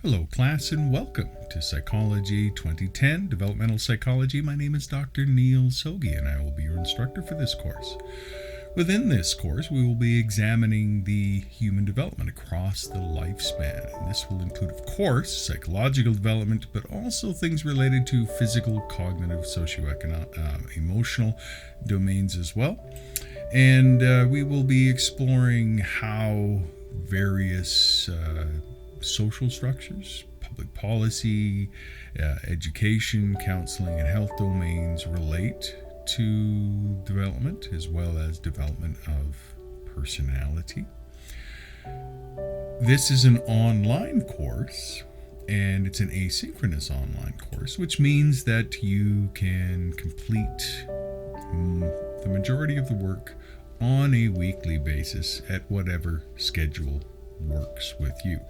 Hello, class, and welcome to Psychology 2010 Developmental Psychology. My name is Dr. Neil Soggie, and I will be your instructor for this course. Within this course, we will be examining the human development across the lifespan. And this will include, of course, psychological development, but also things related to physical, cognitive, socioeconomic, emotional domains as well. And we will be exploring how various social structures, public policy, education, counseling, and health domains relate to development, as well as development of personality. This is an online course, and it's an asynchronous online course, which means that you can complete the majority of the work on a weekly basis at whatever schedule works with you.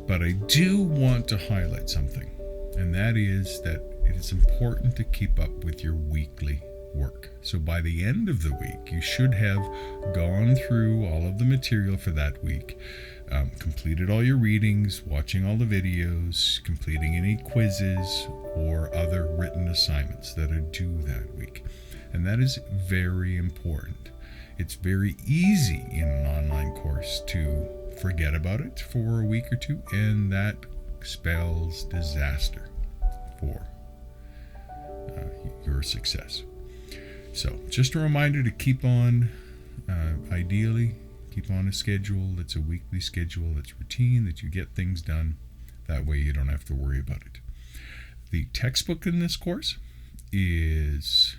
But I do want to highlight something, and that is that it is important to keep up with your weekly work. So by the end of the week, you should have gone through all of the material for that week, completed all your readings, watching all the videos, completing any quizzes or other written assignments that are due that week. And that is very important. It's very easy in an online course to forget about it for a week or two, and that spells disaster for your success. So just a reminder to keep on, ideally, keep on a schedule that's a weekly schedule, that's routine, that you get things done. That way you don't have to worry about it. The textbook in this course is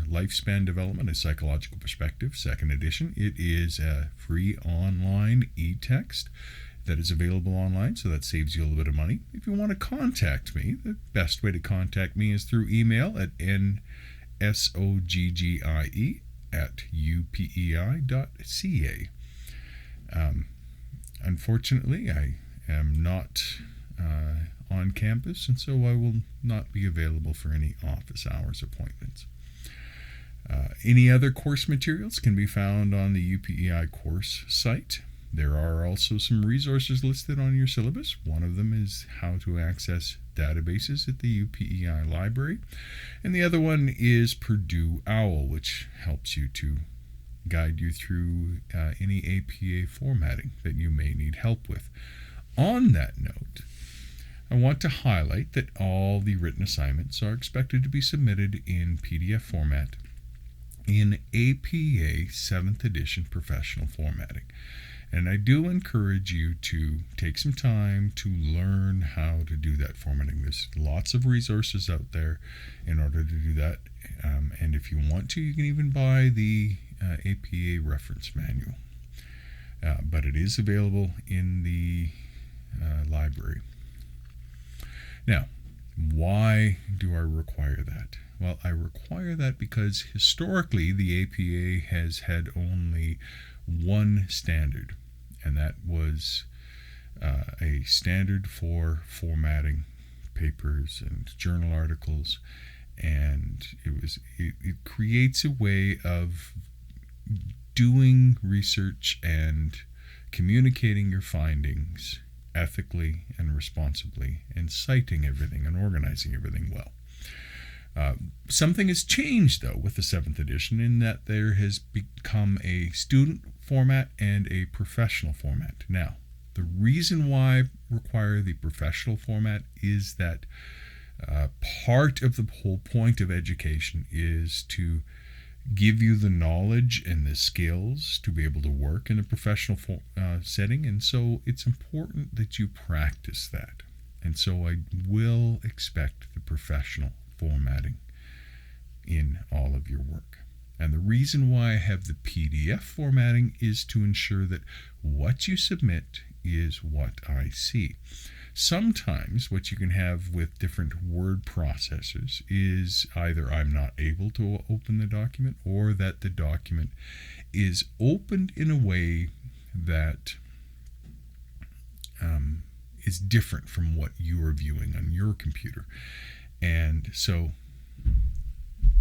Lifespan Development, a Psychological Perspective, 2nd edition. It is a free online e-text that is available online, so that saves you a little bit of money. If you want to contact me, the best way to contact me is through email at nsoggie@upei.ca. Unfortunately, I am not on campus, and so I will not be available for any office hours appointments. Any other course materials can be found on the UPEI course site. There are also some resources listed on your syllabus. One of them is how to access databases at the UPEI library, and the other one is Purdue OWL, which helps you to guide you through any APA formatting that you may need help with. On that note, I want to highlight that all the written assignments are expected to be submitted in PDF format in APA 7th edition professional formatting. And I do encourage you to take some time to learn how to do that formatting. There's lots of resources out there in order to do that. And if you want to, you can even buy the APA reference manual. But it is available in the library. Now, why do I require that? Well, I require that because historically the APA has had only one standard, and that was a standard for formatting papers and journal articles, and it creates a way of doing research and communicating your findings ethically and responsibly, and citing everything and organizing everything well. Something has changed, though, with the 7th edition, in that there has become a student format and a professional format. Now, the reason why I require the professional format is that part of the whole point of education is to give you the knowledge and the skills to be able to work in a professional setting, and so it's important that you practice that. And so I will expect the professional formatting in all of your work. And the reason why I have the PDF formatting is to ensure that what you submit is what I see. Sometimes what you can have with different word processors is either I'm not able to open the document, or that the document is opened in a way that is different from what you are viewing on your computer. And so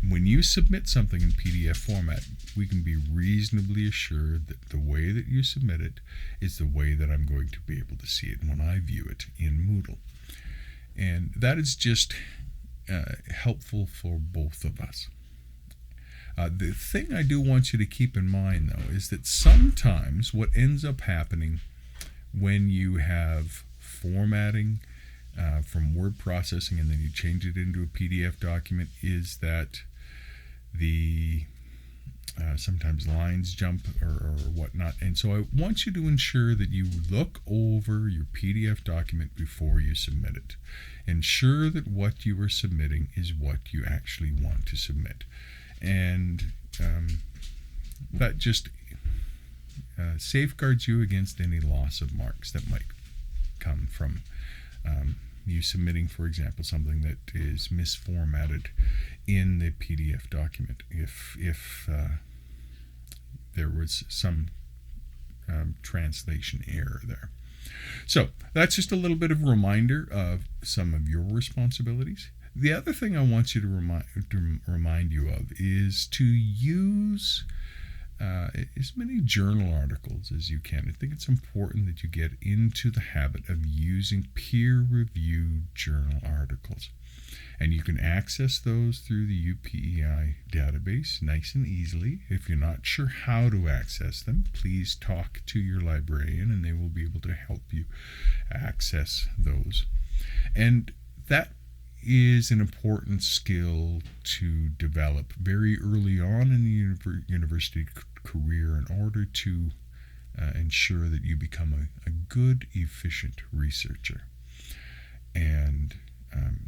when you submit something in PDF format, we can be reasonably assured that the way that you submit it is the way that I'm going to be able to see it when I view it in Moodle. And that is just helpful for both of us. The thing I do want you to keep in mind, though, is that sometimes what ends up happening when you have formatting from word processing and then you change it into a PDF document is that the sometimes lines jump or whatnot. And so I want you to ensure that you look over your PDF document before you submit it. Ensure that what you are submitting is what you actually want to submit. And that just safeguards you against any loss of marks that might come from you submitting, for example, something that is misformatted in the PDF document. If there was some translation error there. So that's just a little bit of a reminder of some of your responsibilities. The other thing I want you to remind you of is to use as many journal articles as you can. I think it's important that you get into the habit of using peer-reviewed journal articles. And you can access those through the UPEI database nice and easily. If you're not sure how to access them, please talk to your librarian and they will be able to help you access those. And that is an important skill to develop very early on in the university career in order to ensure that you become a good, efficient researcher. And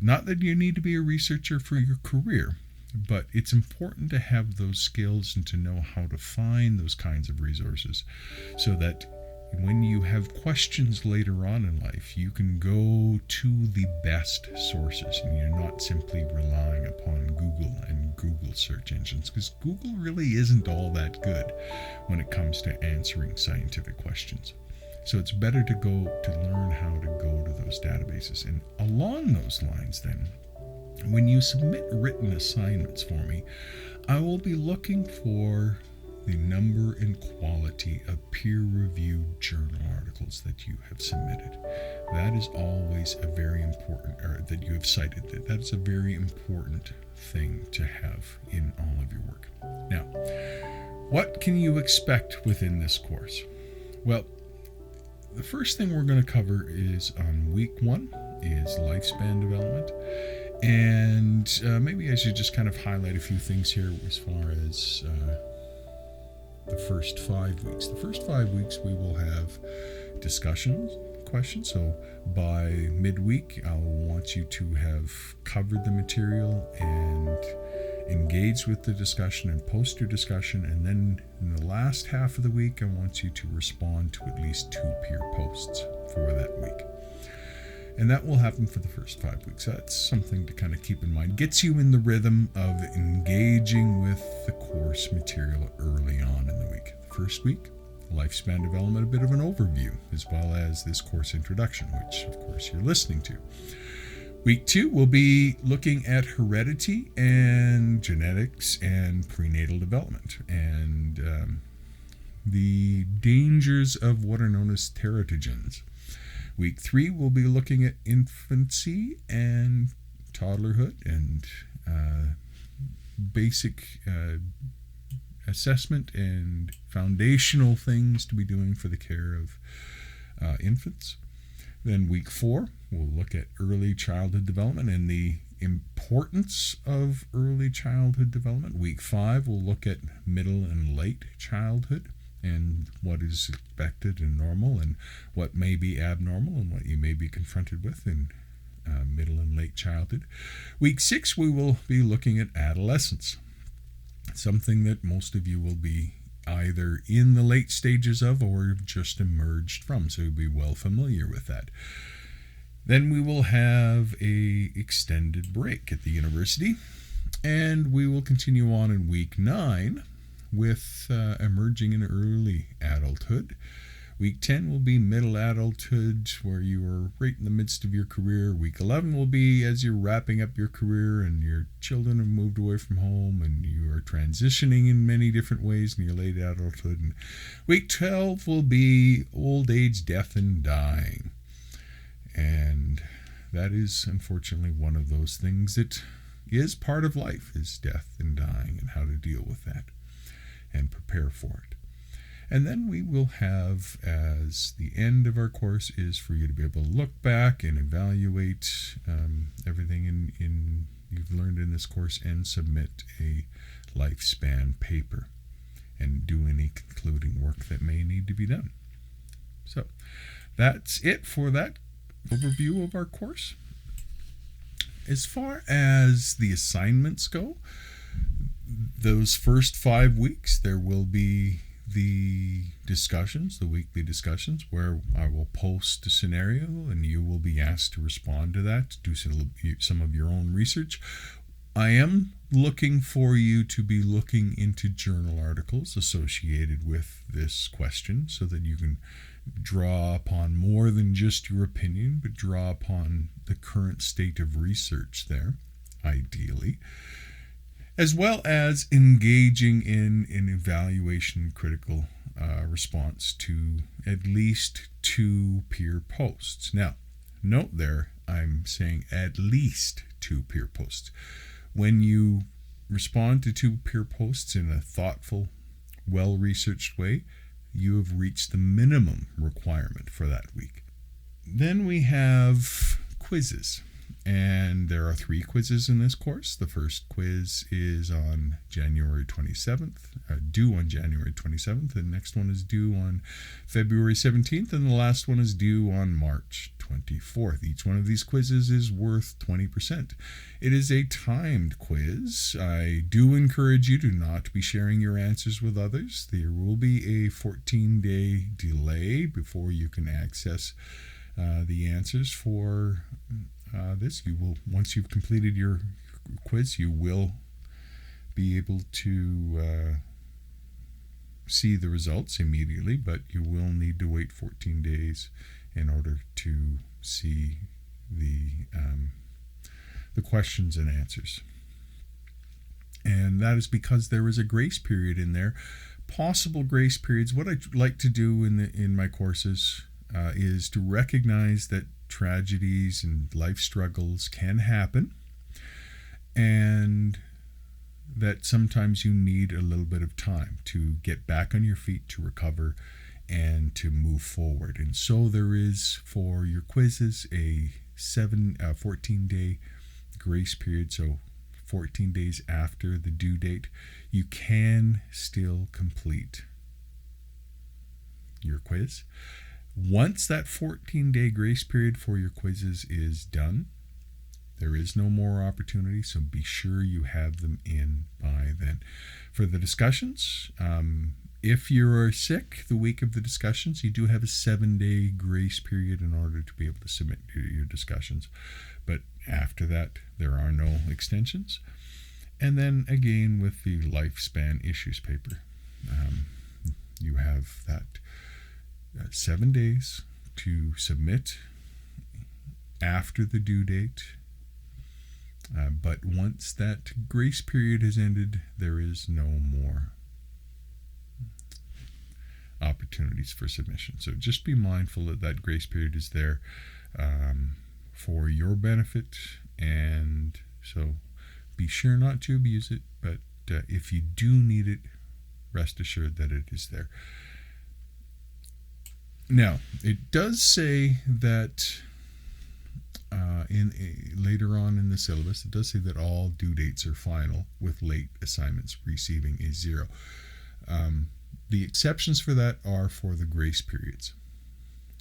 not that you need to be a researcher for your career, but it's important to have those skills and to know how to find those kinds of resources so that when you have questions later on in life, you can go to the best sources and you're not simply relying upon Google and Google search engines, because Google really isn't all that good when it comes to answering scientific questions. So it's better to learn how to go to those databases. And along those lines then, when you submit written assignments for me, I will be looking for the number and quality of peer-reviewed journal articles that you have submitted. That is always a very important, or that you have cited. That is a very important thing to have in all of your work. Now, what can you expect within this course? Well, the first thing we're going to cover is on week 1 is lifespan development. And maybe I should just kind of highlight a few things here as far as the first 5 weeks. The first 5 weeks we will have discussions, questions. So by midweek, I'll want you to have covered the material and engaged with the discussion and post your discussion. And then in the last half of the week, I want you to respond to at least 2 peer posts for that week. And that will happen for the first 5 weeks. That's something to kind of keep in mind. Gets you in the rhythm of engaging with the course material early on in the week. The first week, lifespan development, a bit of an overview, as well as this course introduction, which of course you're listening to. Week 2, we'll be looking at heredity and genetics and prenatal development and the dangers of what are known as teratogens. Week 3, we'll be looking at infancy and toddlerhood and basic assessment and foundational things to be doing for the care of infants. Then week 4, we'll look at early childhood development and the importance of early childhood development. Week 5, we'll look at middle and late childhood and what is expected and normal and what may be abnormal and what you may be confronted with in middle and late childhood. Week 6, we will be looking at adolescence, something that most of you will be either in the late stages of or just emerged from, so you'll be well familiar with that. Then we will have a extended break at the university, and we will continue on in week 9 with emerging in early adulthood, Week 10 will be middle adulthood, where you are right in the midst of your career. Week 11 will be as you're wrapping up your career and your children have moved away from home and you are transitioning in many different ways in your late adulthood. And week 12 will be old age, death, and dying. And that is unfortunately one of those things that is part of life, is death and dying, and how to deal with that and prepare for it. And then we will have, as the end of our course, is for you to be able to look back and evaluate everything you've learned in this course and submit a lifespan paper and do any concluding work that may need to be done. So that's it for that overview of our course. As far as the assignments go, those first 5 weeks, there will be the discussions, the weekly discussions, where I will post a scenario and you will be asked to respond to that, do some of your own research. I am looking for you to be looking into journal articles associated with this question so that you can draw upon more than just your opinion, but draw upon the current state of research there, ideally, as well as engaging in an evaluation critical response to at least 2 peer posts. Now, note there, I'm saying at least 2 peer posts. When you respond to 2 peer posts in a thoughtful, well-researched way, you have reached the minimum requirement for that week. Then we have quizzes. And there are 3 quizzes in this course. The first quiz is on January 27th, due on January 27th. The next one is due on February 17th, and the last one is due on March 24th. Each one of these quizzes is worth 20%. It is a timed quiz. I do encourage you to not be sharing your answers with others. There will be a 14-day delay before you can access the answers for this. You will, once you've completed your quiz, you will be able to see the results immediately, but you will need to wait 14 days in order to see the questions and answers. And that is because there is a grace period in there. Possible grace periods. What I like to do in my courses is to recognize that tragedies and life struggles can happen, and that sometimes you need a little bit of time to get back on your feet, to recover, and to move forward. And so there is, for your quizzes, a 14-day grace period. So 14 days after the due date, you can still complete your quiz. Once that 14-day grace period for your quizzes is done, there is no more opportunity, so be sure you have them in by then. For the discussions, if you're sick the week of the discussions, you do have a 7-day grace period in order to be able to submit your discussions. But after that, there are no extensions. And then again, with the lifespan issues paper, you have that 7 days to submit after the due date. But once that grace period has ended, there is no more opportunities for submission. So just be mindful that that grace period is there for your benefit, and so be sure not to abuse it, but if you do need it, rest assured that it is there. Now, it does say that later on in the syllabus, it does say that all due dates are final, with late assignments receiving a 0. The exceptions for that are for the grace periods.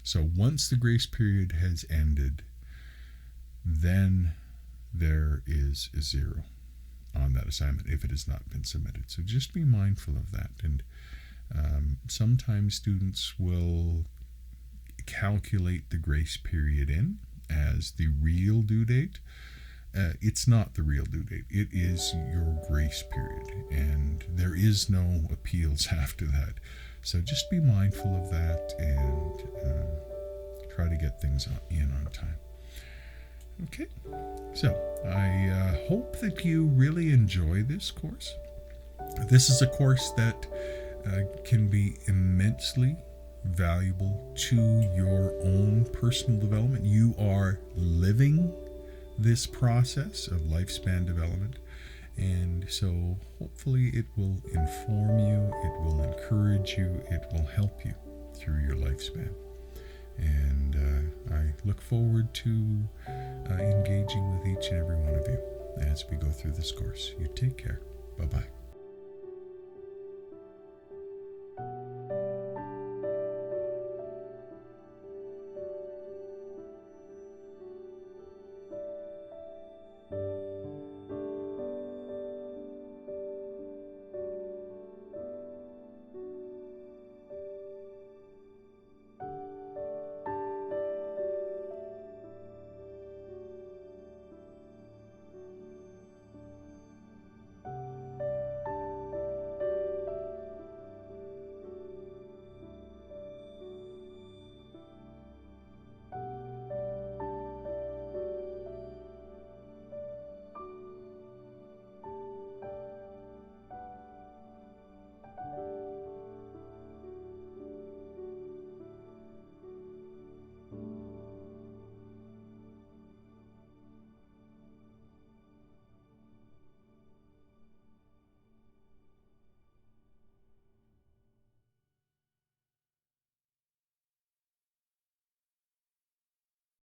So once the grace period has ended, then there is a 0 on that assignment if it has not been submitted. So just be mindful of that. And sometimes students will calculate the grace period in as the real due date. It's not the real due date. It is your grace period, and there is no appeals after that. So just be mindful of that and try to get things in on time. Okay, so I hope that you really enjoy this course. This is a course that can be immensely valuable to your own personal development. You are living this process of lifespan development, and so hopefully it will inform you, it will encourage you, it will help you through your lifespan. And I look forward to engaging with each and every one of you as we go through this course. You take care. Bye-bye.